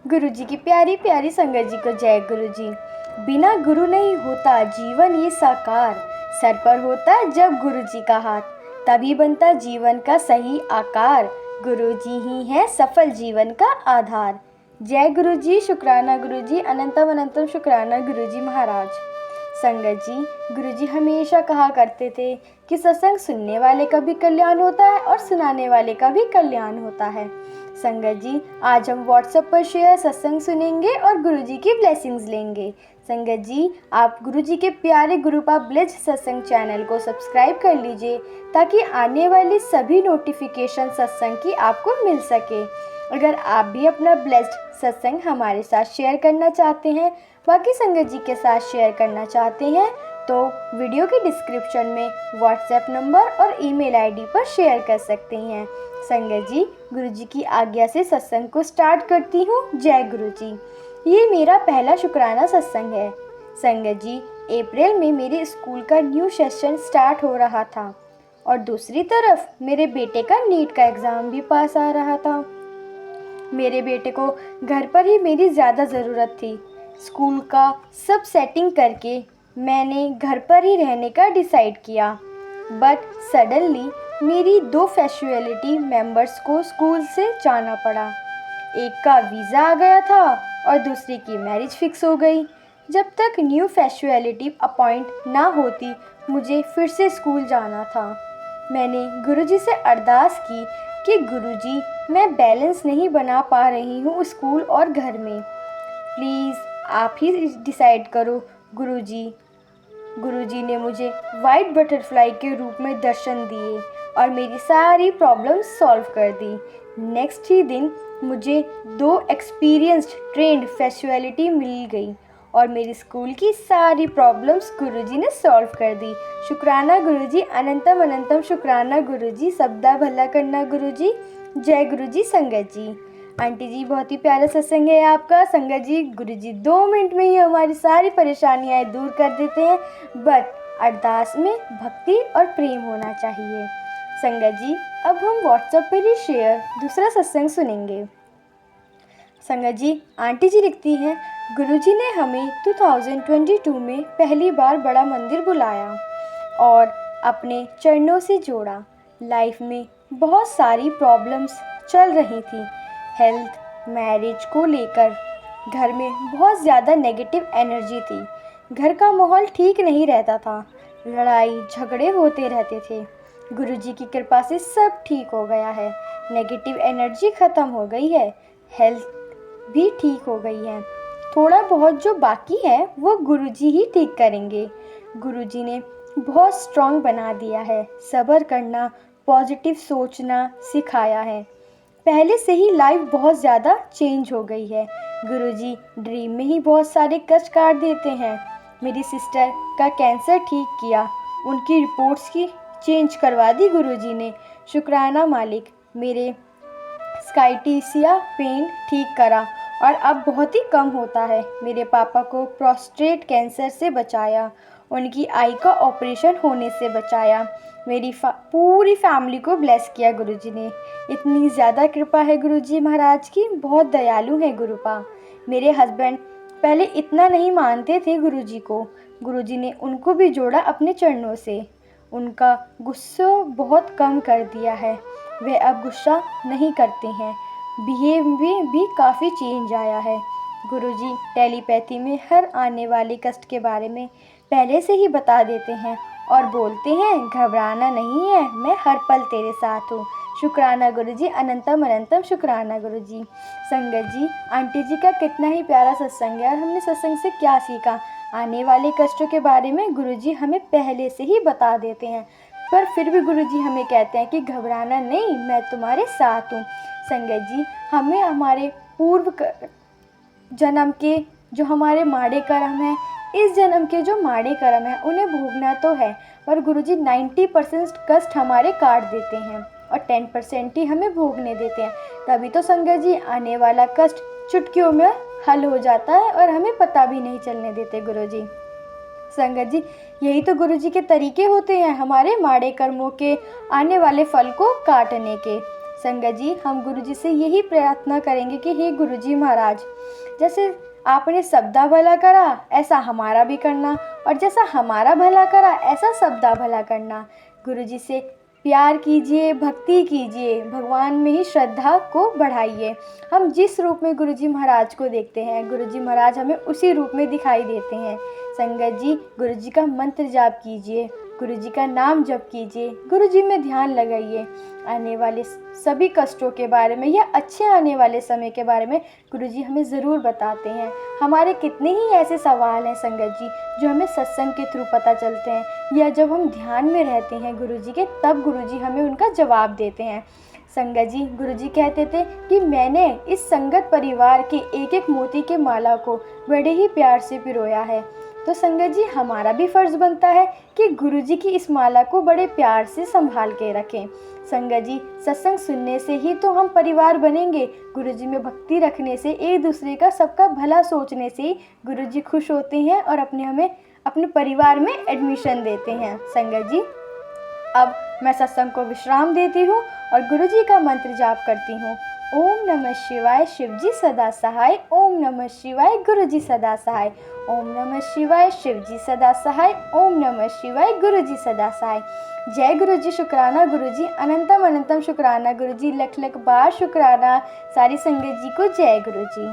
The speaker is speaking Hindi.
गुरु जी की प्यारी प्यारी संगत जी को जय गुरु जी। बिना गुरु नहीं होता जीवन ये साकार, सर पर होता जब गुरु जी का हाथ, तभी बनता जीवन का सही आकार। गुरु जी ही है सफल जीवन का आधार। जय गुरु जी, शुक्राना गुरु जी, अनंतम अनंतम शुक्राना गुरु जी महाराज। संगत जी, गुरु जी हमेशा कहा करते थे कि सत्संग सुनने वाले का भी कल्याण होता है और सुनाने वाले का भी कल्याण होता है। संगत जी, आज हम व्हाट्सएप पर शेयर सत्संग सुनेंगे और गुरु जी की ब्लेसिंग्स लेंगे। संगत जी, आप गुरु जी के प्यारे गुरुपा ब्लेस्ड सत्संग चैनल को सब्सक्राइब कर लीजिए ताकि आने वाली सभी नोटिफिकेशन सत्संग की आपको मिल सके। अगर आप भी अपना ब्लेस्ड सत्संग हमारे साथ शेयर करना चाहते हैं, बाकी संगत जी के साथ शेयर करना चाहते हैं, तो वीडियो के डिस्क्रिप्शन में व्हाट्सएप नंबर और ईमेल आईडी पर शेयर कर सकते हैं। संगत जी, गुरु जी की आज्ञा से सत्संग को स्टार्ट करती हूँ। जय गुरु जी। ये मेरा पहला शुक्राना सत्संग है। संगत जी, अप्रैल में मेरे स्कूल का न्यू सेशन स्टार्ट हो रहा था और दूसरी तरफ मेरे बेटे का नीट का एग्ज़ाम भी पास आ रहा था। मेरे बेटे को घर पर ही मेरी ज़्यादा ज़रूरत थी। स्कूल का सब सेटिंग करके मैंने घर पर ही रहने का डिसाइड किया, बट सडनली मेरी 2 फैक्चुअलिटी मेंबर्स को स्कूल से जाना पड़ा। एक का वीज़ा आ गया था और दूसरी की मैरिज फिक्स हो गई। जब तक न्यू फैक्चुअलिटी अपॉइंट ना होती, मुझे फिर से स्कूल जाना था। मैंने गुरुजी से अरदास की कि गुरुजी, मैं बैलेंस नहीं बना पा रही हूँ स्कूल और घर में, प्लीज़ आप ही डिसाइड करो गुरुजी। गुरुजी ने मुझे वाइट बटरफ्लाई के रूप में दर्शन दिए और मेरी सारी प्रॉब्लम्स सॉल्व कर दी। नेक्स्ट ही दिन मुझे 2 एक्सपीरियंस्ड ट्रेंड फैक्चुअलिटी मिल गई और मेरी स्कूल की सारी प्रॉब्लम्स गुरुजी ने सॉल्व कर दी। शुक्राना गुरुजी, अनंतम अनंतम शुक्राना गुरुजी, सबदा भला करना गुरुजी। जय गुरुजी। संगत जी, आंटी जी, बहुत ही प्यारा सत्संग है आपका। संगत जी, गुरुजी 2 मिनट में ही हमारी सारी परेशानियाँ दूर कर देते हैं, बट अरदास में भक्ति और प्रेम होना चाहिए। संगत जी, अब हम व्हाट्सएप पर ही शेयर दूसरा सत्संग सुनेंगे। संगत जी, आंटी जी लिखती हैं, गुरुजी ने हमें 2022 में पहली बार बड़ा मंदिर बुलाया और अपने चरणों से जोड़ा। लाइफ में बहुत सारी प्रॉब्लम्स चल रही थी। हेल्थ, मैरिज को लेकर घर में बहुत ज़्यादा नेगेटिव एनर्जी थी। घर का माहौल ठीक नहीं रहता था, लड़ाई झगड़े होते रहते थे। गुरुजी की कृपा से सब ठीक हो गया है। नेगेटिव एनर्जी ख़त्म हो गई है, हेल्थ भी ठीक हो गई है। थोड़ा बहुत जो बाकी है वो गुरुजी ही ठीक करेंगे। गुरुजी ने बहुत स्ट्रॉन्ग बना दिया है। सब्र करना, पॉजिटिव सोचना सिखाया है। पहले से ही लाइफ बहुत ज़्यादा चेंज हो गई है। गुरुजी ड्रीम में ही बहुत सारे कष्ट काट देते हैं। मेरी सिस्टर का कैंसर ठीक किया, उनकी रिपोर्ट्स की चेंज करवा दी गुरुजी ने। शुक्राना मालिक, मेरे स्काइटिसिया पेन ठीक करा और अब बहुत ही कम होता है। मेरे पापा को प्रोस्टेट कैंसर से बचाया, उनकी आई का ऑपरेशन होने से बचाया। मेरी पूरी फैमिली को ब्लेस किया गुरुजी ने। इतनी ज़्यादा कृपा है गुरुजी महाराज की, बहुत दयालु है गुरुपा। मेरे हस्बैंड पहले इतना नहीं मानते थे गुरुजी को, गुरुजी ने उनको भी जोड़ा अपने चरणों से। उनका गुस्सा बहुत कम कर दिया है, वह अब गुस्सा नहीं करते हैं। बिहेव में भी काफ़ी चेंज आया है। गुरुजी टेलीपैथी में हर आने वाले कष्ट के बारे में पहले से ही बता देते हैं और बोलते हैं, घबराना नहीं है, मैं हर पल तेरे साथ हूँ। शुक्राना गुरुजी, अनंतम अनंतम शुक्राना गुरुजी। संगत जी, आंटी जी का कितना ही प्यारा सत्संग है और हमने सत्संग से क्या सीखा। आने वाले कष्टों के बारे में गुरुजी हमें पहले से ही बता देते हैं, पर फिर भी गुरुजी हमें कहते हैं कि घबराना नहीं, मैं तुम्हारे साथ हूँ। संगत जी, हमें हमारे पूर्व जन्म के जो हमारे माड़े कर्म हैं, इस जन्म के जो माड़े कर्म हैं, उन्हें भोगना तो है, पर गुरुजी 90% कष्ट हमारे काट देते हैं और 10% ही हमें भोगने देते हैं। तभी तो संगत जी आने वाला कष्ट चुटकियों में हल हो जाता है और हमें पता भी नहीं चलने देते गुरुजी। संगत जी, यही तो गुरुजी के तरीके होते हैं हमारे माड़े कर्मों के आने वाले फल को काटने के। संगत जी, हम गुरु जी से यही प्रार्थना करेंगे कि हे गुरु जी महाराज, जैसे आपने सबदा भला करा ऐसा हमारा भी करना, और जैसा हमारा भला करा ऐसा सबदा भला करना। गुरु जी से प्यार कीजिए, भक्ति कीजिए, भगवान में ही श्रद्धा को बढ़ाइए। हम जिस रूप में गुरु जी महाराज को देखते हैं, गुरु जी महाराज हमें उसी रूप में दिखाई देते हैं। संगत जी, गुरु जी का मंत्र जाप कीजिए, गुरु जी का नाम जप कीजिए, गुरु जी में ध्यान लगाइए। आने वाले सभी कष्टों के बारे में या अच्छे आने वाले समय के बारे में गुरु जी हमें ज़रूर बताते हैं। हमारे कितने ही ऐसे सवाल हैं संगत जी जो हमें सत्संग के थ्रू पता चलते हैं, या जब हम ध्यान में रहते हैं गुरु जी के, तब गुरु जी हमें उनका जवाब देते हैं। संगत जी, गुरु जी कहते थे कि मैंने इस संगत परिवार के एक एक मोती के माला को बड़े ही प्यार से पिरोया है। तो संगत जी, हमारा भी फ़र्ज़ बनता है कि गुरु जी की इस माला को बड़े प्यार से संभाल के रखें। संगत जी, सत्संग सुनने से ही तो हम परिवार बनेंगे। गुरु जी में भक्ति रखने से, एक दूसरे का सबका भला सोचने से ही गुरु जी खुश होते हैं और हमें अपने परिवार में एडमिशन देते हैं। संगत जी, अब मैं सत्संग को विश्राम देती हूँ और गुरु जी का मंत्र जाप करती हूँ। ओम नमः शिवाय, शिव जी सदा सहाय। ओम नमः शिवाय, गुरु जी सदा सहाय। ओम नमः शिवाय, शिव जी सदा सहाय। ओम नमः शिवाय, गुरु जी सदा सहाय। जय गुरु जी, शुक्राना गुरु जी, अनंतम अनंतम शुक्राना गुरु जी, लख लख बार शुक्राना। सारी संगत जी को जय गुरु जी।